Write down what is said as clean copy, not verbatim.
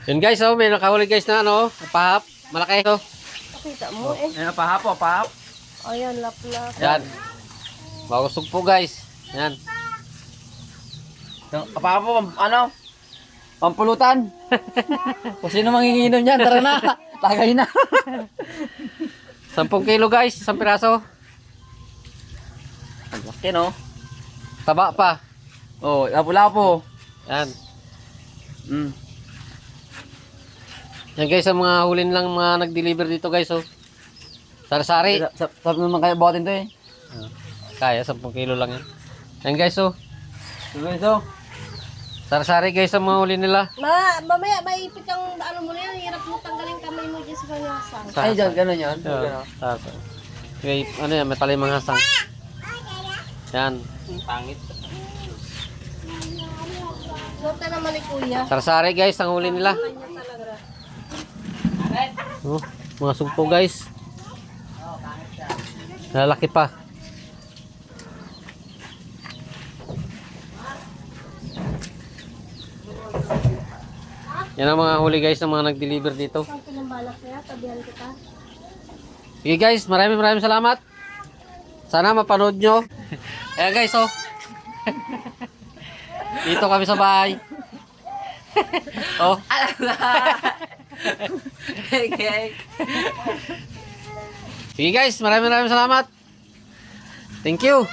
Yun guys, oh, may nakahuli guys na ano, pahap, malaki to. Kita mo eh. Ayan, pahap po, pahap. Ayan, laplap. Yan. Bagusog po guys. Yan. Pahap po, ano? Pampulutan. Kung sino manginginom yan, tara na. Tagay na. 10 kilo guys, isang piraso. Ang laki, no? Taba pa. Oh, lapo-lapo. Yan. Mm. Yan guys, ang mga hulin lang mga nag-deliver dito guys, oh. Sari-sari. Sabi naman kayo buhatin to eh. Kaya, 10 kilo lang yan. Yan guys, oh. Diba ito? Sari-sari guys ang mga huli nila. Mamaya, maipit ang ano mo na yan. Hirap mo tanggalin kamay mo dyan sa panyasang. Ay, dyan, gano'n yan. Yeah. Okay, ano yan, may talimang hasang. Yan. Pangit. Sorte naman ni kuya. Sari-sari guys ang huli nila. Kanya talaga. Oh, mga sugpo guys. Lalaki pa. Yan ang mga huli guys ng mga nag-deliver dito. Saan pinambalak kaya? Tabihan kita. Okay guys, maraming salamat. Sana mapanood nyo. Ayan guys, oh. Dito kami sa bahay. Oh. Okay. Sige guys, maraming salamat. Thank you.